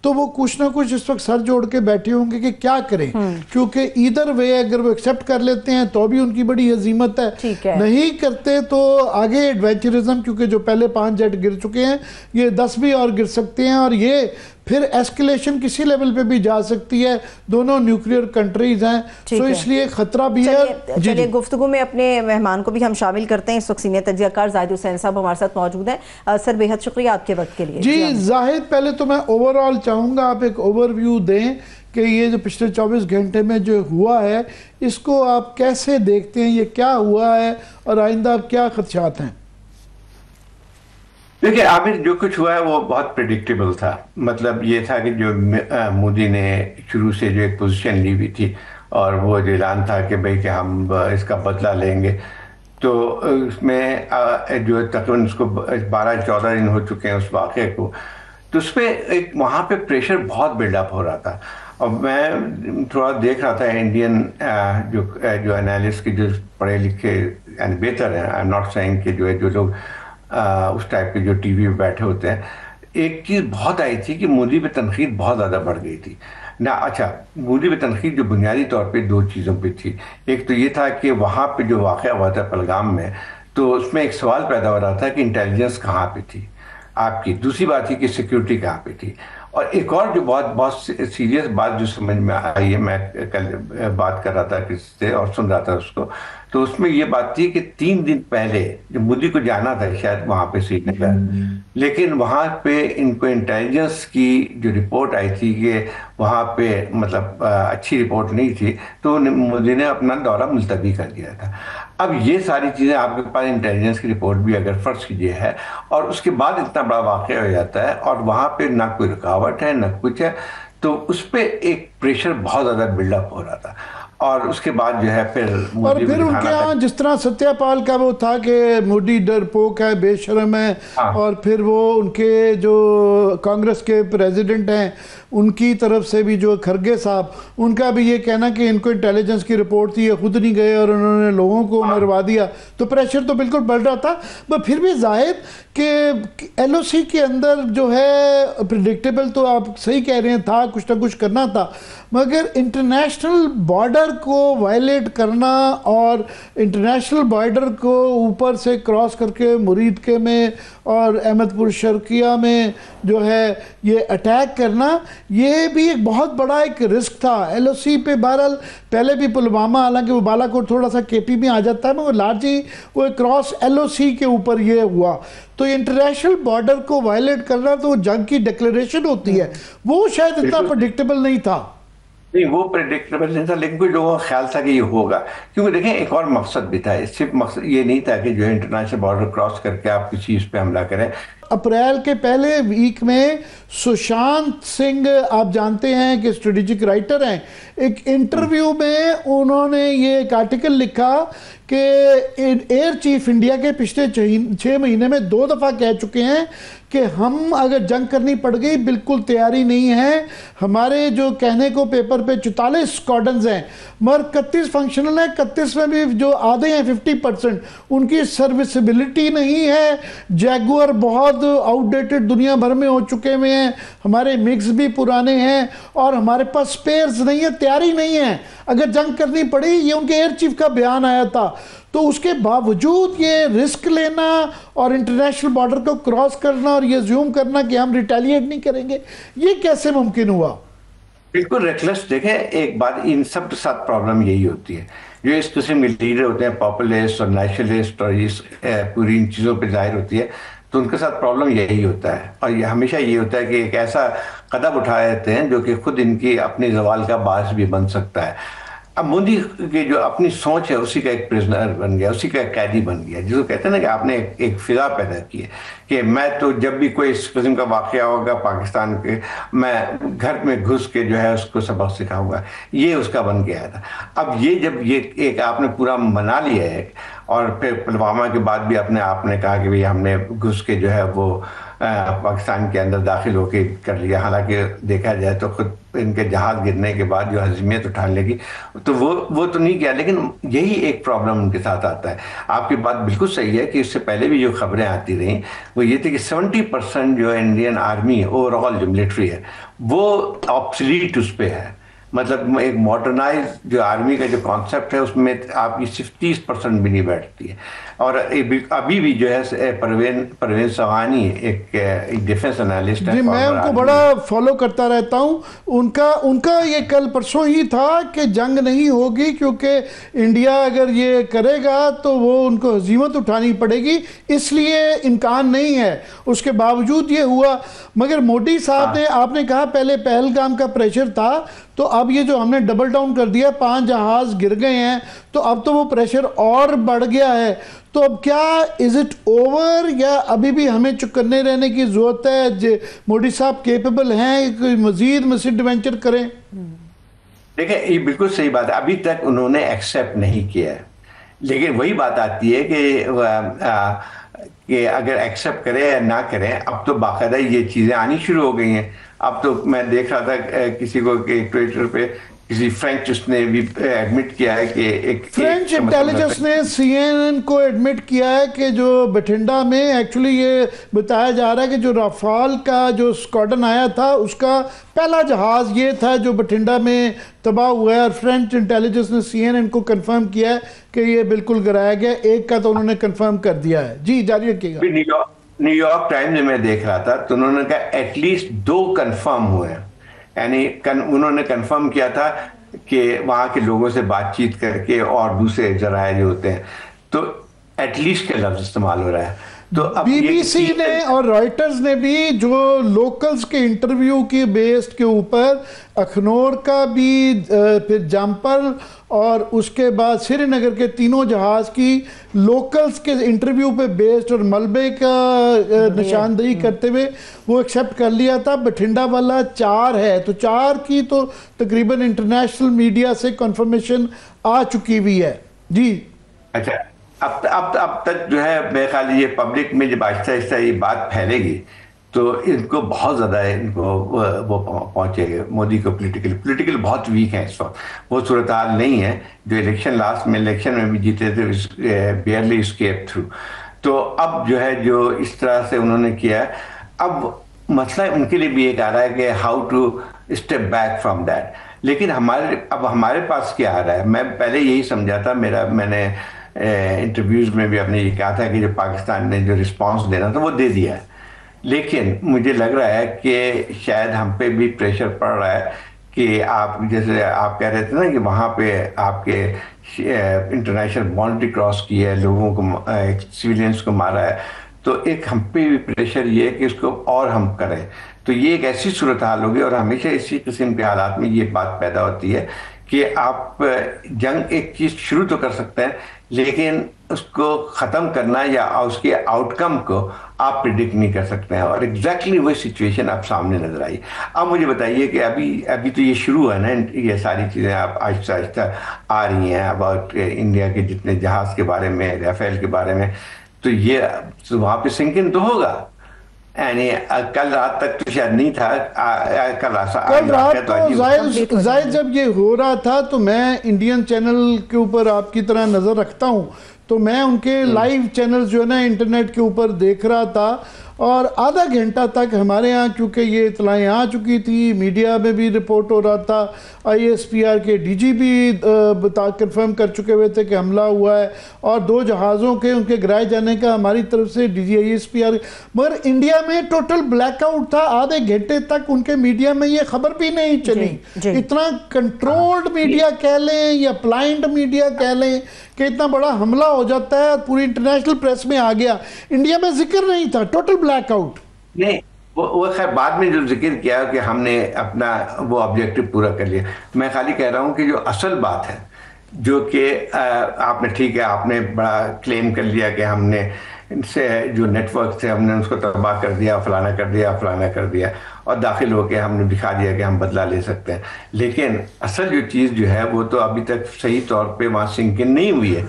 तो वो कुछ ना कुछ इस वक्त सर जोड़ के बैठे होंगे कि क्या करें, क्योंकि इधर वे अगर वो एक्सेप्ट कर लेते हैं तो भी उनकी बड़ी अजीमत है, नहीं करते तो आगे एडवेंचरिज्म, क्योंकि जो पहले 5 जेट गिर चुके हैं ये 10 भी और गिर सकते हैं, और ये फिर एस्केलेशन किसी लेवल पे भी जा सकती है। दोनों न्यूक्लियर कंट्रीज हैं, तो इसलिए खतरा भी है। चलिए गुफ्तगू में अपने मेहमान को भी हम शामिल करते हैं। इस वक्त सीनियर तज्जियाकार जाहिद हुसैन साहब हमारे साथ मौजूद हैं। सर बेहद शुक्रिया आपके वक्त के लिए। जी जाहिद, पहले तो मैं ओवरऑल चाहूँगा आप एक ओवरव्यू दें कि ये जो पिछले 24 घंटे में जो हुआ है इसको आप कैसे देखते हैं, ये क्या हुआ है और आइंदा क्या खदशात हैं? देखिए आमिर, जो कुछ हुआ है वो बहुत प्रिडिक्टेबल था। मतलब ये था कि जो मोदी ने शुरू से जो एक पोजीशन ली हुई थी और वो जो ऐलान था कि भाई कि हम इसका बदला लेंगे, तो उसमें जो तकरीबन उसको 12-14 दिन हो चुके हैं उस वाक़े को, तो उस पर एक वहाँ पे प्रेशर बहुत बिल्डअप हो रहा था। और मैं थोड़ा देख रहा था इंडियन जो एनालिस्ट की जो पढ़े लिखे यानी बेहतर हैं, आई एम नॉट सेइंग कि जो लोग उस टाइप के जो टीवी पे बैठे होते हैं, एक चीज़ बहुत आई थी कि मोदी पे तनकीद बहुत ज़्यादा बढ़ गई थी ना। अच्छा, मोदी पे तनकीद जो बुनियादी तौर पे 2 चीज़ों पे थी। एक तो ये था कि वहाँ पे जो वाक़या हुआ था पहलगाम में, तो उसमें एक सवाल पैदा हो रहा था कि इंटेलिजेंस कहाँ पे थी आपकी। दूसरी बात थी कि सिक्योरिटी कहाँ पे थी। और एक और जो बहुत सीरियस बात जो समझ में आई है, मैं कल बात कर रहा था किसी से और सुन रहा था उसको, तो उसमें ये बात थी कि 3 दिन पहले जो मोदी को जाना था शायद वहाँ पे श्रीनगर, लेकिन वहाँ पे इनको इंटेलिजेंस की जो रिपोर्ट आई थी कि वहाँ पे मतलब अच्छी रिपोर्ट नहीं थी, तो मोदी ने अपना दौरा मुलतवी कर दिया था। अब ये सारी चीज़ें आपके पास इंटेलिजेंस की रिपोर्ट भी अगर फर्ज कीजिए है और उसके बाद इतना बड़ा वाक़या हो जाता है और वहाँ पे ना कोई रुकावट है ना कुछ है, तो उस पर एक प्रेशर बहुत ज़्यादा बिल्डअप हो रहा था। और उसके बाद जो है फिर उनके यहाँ जिस तरह सत्यापाल का वो था कि मोदी डरपोक है, बेशरम है, और फिर वो उनके जो कांग्रेस के प्रेसिडेंट हैं उनकी तरफ से भी जो खरगे साहब, उनका भी ये कहना कि इनको इंटेलिजेंस की रिपोर्ट थी, ये खुद नहीं गए और उन्होंने लोगों को मरवा दिया, तो प्रेशर तो बिल्कुल बढ़ रहा था। पर फिर भी जाहिर कि एलओसी के अंदर जो है प्रिडिक्टेबल, तो आप सही कह रहे हैं, था कुछ ना कुछ करना था, मगर इंटरनेशनल बॉर्डर को वायलेट करना और इंटरनेशनल बॉर्डर को ऊपर से क्रॉस करके मुरीद के में और अहमदपुर शर्किया में जो है ये अटैक करना, ये भी एक बहुत बड़ा एक रिस्क था एलओसी पे। बहरहाल पहले भी पुलवामा, हालांकि वो बालाकोट थोड़ा सा केपी में आ जाता है, मगर लार्जली वो क्रॉस एलओसी के ऊपर ये हुआ। तो इंटरनेशनल बॉर्डर को वायलेट करना तो जंग की डिक्लेरेशन होती है, वो शायद इतना प्रेडिक्टेबल नहीं था। नहीं, वो प्रेडिक्टेबल नहीं था, लेकिन कुछ लोगों का ख्याल था कि ये होगा, क्योंकि देखें एक और मकसद भी था। सिर्फ मकसद ये नहीं था कि जो है इंटरनेशनल बॉर्डर क्रॉस करके आप किसी चीज़ पे हमला करें। अप्रैल के पहले वीक में सुशांत सिंह, आप जानते हैं कि स्ट्रेटेजिक राइटर हैं, एक इंटरव्यू में उन्होंने ये एक आर्टिकल लिखा कि एयर चीफ इंडिया के पिछले 6 महीने में 2 दफ़ा कह चुके हैं कि हम अगर जंग करनी पड़ गई बिल्कुल तैयारी नहीं है। हमारे जो कहने को पेपर पे 44 स्क्वाड्रन्स हैं, मगर 31 फंक्शनल हैं, 31 में भी जो आधे हैं 50%, उनकी सर्विसिबिलिटी नहीं है। जैगुआर बहुत आउटडेटेड दुनिया भर में हो चुके हुए हैं, हमारे मिक्स भी पुराने हैं और हमारे पास स्पेयर्स नहीं है, तैयारी नहीं है अगर जंग करनी पड़ी। ये उनके एयर चीफ का बयान आया था। तो उसके बावजूद ये रिस्क लेना और इंटरनेशनल बॉर्डर को क्रॉस करना और ये ज्यूम करना कि हम रिटेलिएट नहीं करेंगे, ये कैसे मुमकिन हुआ? बिल्कुल रेकलेस। देखें एक बात, इन सब के साथ प्रॉब्लम यही होती है, जो इस किस्म के लीडर होते हैं पॉपुलिस्ट और नेशनलिस्ट और इस पूरी इन चीज़ों पर जाहिर होती है, तो उनके साथ प्रॉब्लम यही होता है। और ये हमेशा ये होता है कि एक ऐसा कदम उठा देते हैं जो कि खुद इनकी अपने जवाल का बायस भी बन सकता है। अब मोदी की जो अपनी सोच है उसी का एक प्रिजनर बन गया, उसी का एक कैदी बन गया, जिसको कहते हैं ना कि आपने एक फिजा पैदा की है कि मैं तो जब भी कोई इस किस्म का वाक़या होगा पाकिस्तान के, मैं घर में घुस के जो है उसको सबक सिखाऊंगा, ये उसका बन गया था। अब ये जब ये एक आपने पूरा मना लिया है और फिर पुलवामा के बाद भी अपने आपने कहा कि भाई हमने घुस के जो है वो पाकिस्तान के अंदर दाखिल होके कर लिया। हालांकि देखा जाए तो खुद इनके जहाज गिरने के बाद जो हजमियत उठाने लगी तो वो तो नहीं किया, लेकिन यही एक प्रॉब्लम उनके साथ आता है। आपकी बात बिल्कुल सही है कि इससे पहले भी जो खबरें आती रही वो ये थी कि 70% जो इंडियन आर्मी ओवरऑल जो मिलिट्री है वो ऑब्सलीट उस पर है। मतलब एक मॉडर्नाइज जो आर्मी का जो कॉन्सेप्ट है उसमें आपकी सिर्फ 30% भी नहीं बैठती है। और अभी भी जो है परवेन सवानी एक डिफेंस एनालिस्ट है, जी मैं उनको बड़ा फॉलो करता रहता हूँ। उनका ये कल परसों ही था कि जंग नहीं होगी क्योंकि इंडिया अगर ये करेगा तो वो उनको हजीमत उठानी पड़ेगी, इसलिए इम्कान नहीं है। उसके बावजूद ये हुआ। मगर मोदी साहब ने, आपने कहा पहले पहलगाम का प्रेशर था, तो अब ये जो हमने डबल डाउन कर दिया, 5 जहाज गिर गए हैं, तो अब तो वो प्रेशर और बढ़ गया है। तो अब क्या इज इट ओवर या अभी भी हमें चुकन्ने रहने की जरूरत है? मोदी साहब केपेबल हैं कोई मजीद मिसएडवेंचर करें? देखिए ये बिल्कुल सही बात है, अभी तक उन्होंने एक्सेप्ट नहीं किया है। लेकिन वही बात आती है कि अगर एक्सेप्ट करें या ना करें, अब तो बाकायदा ये चीज़ें आनी शुरू हो गई हैं। अब तो मैं देख रहा था किसी को कि ट्विटर पे किसी फ्रेंच उसने भी एडमिट किया है कि एक फ्रेंच इंटेलिजेंस ने CNN को एडमिट किया है कि जो बठिंडा में एक्चुअली ये बताया जा रहा है कि जो राफाल का जो स्क्वाड्रन आया था उसका पहला जहाज ये था जो बठिंडा में तबाह हुआ है। और फ्रेंच इंटेलिजेंस ने CNN को कंफर्म किया है कि ये बिल्कुल गिराया गया। एक का तो उन्होंने कंफर्म कर दिया है। जी जारी रखिएगा। न्यूयॉर्क टाइम्स में मैं देख रहा था तो उन्होंने कहा एटलीस्ट 2 कंफर्म हुए हैं। यानी उन्होंने कंफर्म किया था कि वहां के लोगों से बातचीत करके और दूसरे जराये जो होते हैं, तो एटलीस्ट का लफ्ज इस्तेमाल हो रहा है। तो BBC ने और रॉयटर्स ने भी जो लोकल्स के इंटरव्यू की बेस्ड के ऊपर अखनौर का भी, फिर जमपल और उसके बाद श्रीनगर के तीनों जहाज की लोकल्स के इंटरव्यू पे बेस्ड और मलबे का निशानदेही करते हुए वो एक्सेप्ट कर लिया था। बठिंडा वाला 4 है, तो 4 की तो तकरीबन इंटरनेशनल मीडिया से कंफर्मेशन आ चुकी हुई है। जी अच्छा, अब तक जो है मेरे ख्याल ये पब्लिक में जब आहिस्ता आहिस्ता ये बात फैलेगी तो इनको बहुत ज़्यादा इनको वो पहुँचेगा। मोदी को पोलिटिकल बहुत वीक है इस वक्त, वो सूरत हाल नहीं है जो लास्ट में इलेक्शन में भी जीते थे, बेयरली स्केप थ्रू। तो अब जो है जो इस तरह से उन्होंने किया, अब मसला उनके लिए भी एक आ रहा है कि how to step back from that. लेकिन हमारे पास क्या आ रहा है? मैं पहले यही समझा था, मैंने इंटरव्यूज़ में भी आपने ये कहा था कि जो पाकिस्तान ने जो रिस्पांस देना था वो दे दिया है। लेकिन मुझे लग रहा है कि शायद हम पे भी प्रेशर पड़ रहा है कि आप जैसे आप कह रहे थे ना कि वहाँ पे आपके इंटरनेशनल बाउंड्री क्रॉस की है, लोगों को सिविलियंस को मारा है, तो एक हम पे भी प्रेशर ये है कि इसको और हम करें। तो ये एक ऐसी सूरत हाल होगी और हमेशा इसी किस्म के हालात में ये बात पैदा होती है कि आप जंग एक चीज़ शुरू तो कर सकते हैं लेकिन उसको ख़त्म करना या उसके आउटकम को आप प्रिडिक्ट नहीं कर सकते हैं। और एग्जैक्टली वही सिचुएशन आप सामने नजर आई। अब मुझे बताइए कि अभी तो ये शुरू है ना, ये सारी चीज़ें आप आहिस्ता आहिस्ता आ रही हैं अबाउट इंडिया के जितने जहाज़ के बारे में, राफेल के बारे में, तो ये तो वहाँ पे सिंकिंग तो होगा। यानी कल रात तक तो शायद नहीं था, कल रात तो जाहिर जब ये हो रहा था तो मैं इंडियन चैनल के ऊपर आपकी तरह नज़र रखता हूँ, तो मैं उनके लाइव चैनल जो है ना इंटरनेट के ऊपर देख रहा था। और आधा घंटा तक हमारे यहाँ क्योंकि ये इतलाएँ आ चुकी थी, मीडिया में भी रिपोर्ट हो रहा था, ISPR के DG भी कंफर्म कर चुके हुए थे कि हमला हुआ है और 2 जहाज़ों के उनके गिराए जाने का हमारी तरफ से DG ISPR। मगर इंडिया में टोटल ब्लैकआउट था, आधे घंटे तक उनके मीडिया में ये खबर भी नहीं चली। इतना कंट्रोल्ड मीडिया कह लें या ब्लाइंड मीडिया कह लें कि इतना बड़ा हमला हो जाता है, पूरी इंटरनेशनल प्रेस में आ गया, इंडिया में जिक्र नहीं था, टोटल ब्लैकआउट। नहीं, वो खैर बाद में जो जिक्र किया कि हमने अपना वो ऑब्जेक्टिव पूरा कर लिया। मैं खाली कह रहा हूँ कि जो असल बात है, जो कि आपने ठीक है, आपने बड़ा क्लेम कर लिया कि हमने इनसे जो नेटवर्क थे हमने उसको तबाह कर दिया, फलाना कर दिया और दाखिल होकर हमने दिखा दिया कि हम बदला ले सकते हैं। लेकिन असल जो चीज़ जो है वो तो अभी तक सही तौर पे वहाँ सिंक इन नहीं हुई है।